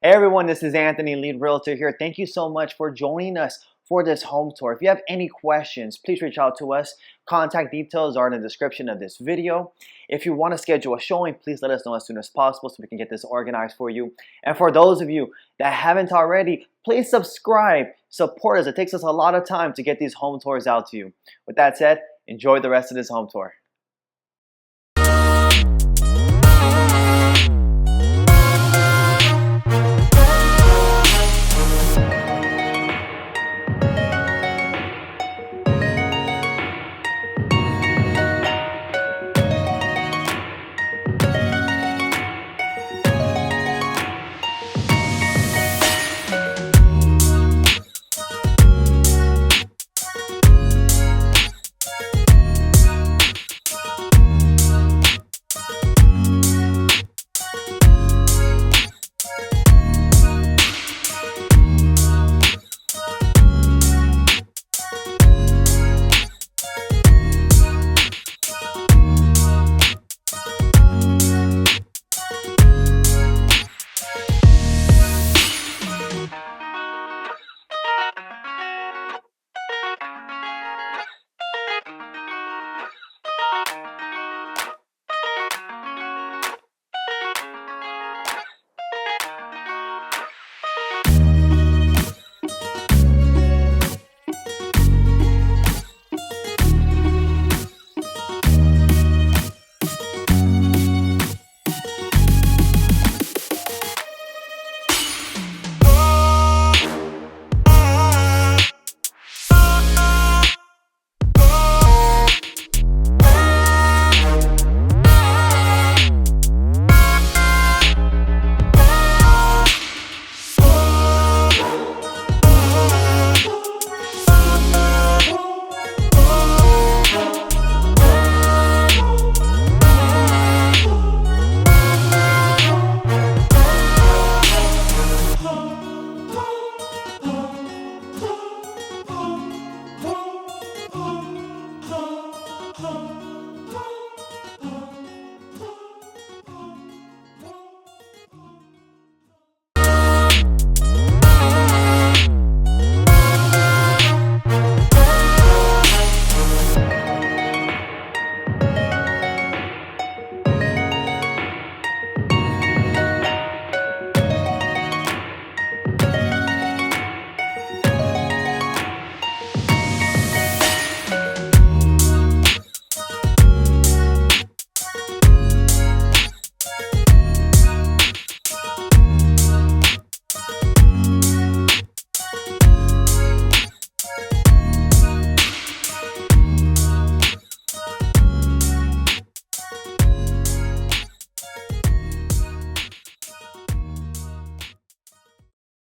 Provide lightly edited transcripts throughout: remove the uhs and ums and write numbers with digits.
Hey everyone, this is Anthony, Lead Realtor here. Thank you so much for joining us for this home tour. If you have any questions, please reach out to us. Contact details are in the description of this video. If you want to schedule a showing, please let us know as soon as possible so we can get this organized for you. And for those of you that haven't already, please subscribe, support us. It takes us a lot of time to get these home tours out to you. With that said, enjoy the rest of this home tour.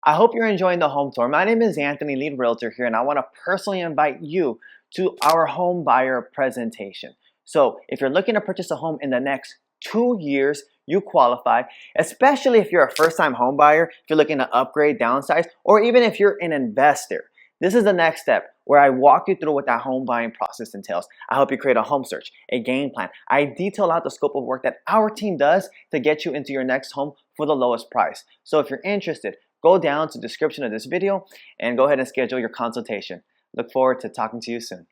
I hope you're enjoying the home tour. My name is Anthony, Lead Realtor here, and I want to personally invite you to our home buyer presentation. So if you're looking to purchase a home in the next 2 years, you qualify, especially if you're a first-time home buyer, if you're looking to upgrade, downsize, or even if you're an investor. This is the next step where I walk you through what that home buying process entails. I help you create a home search, a game plan. I detail out the scope of work that our team does to get you into your next home for the lowest price. So if you're interested, go down to the description of this video and go ahead and schedule your consultation. Look forward to talking to you soon.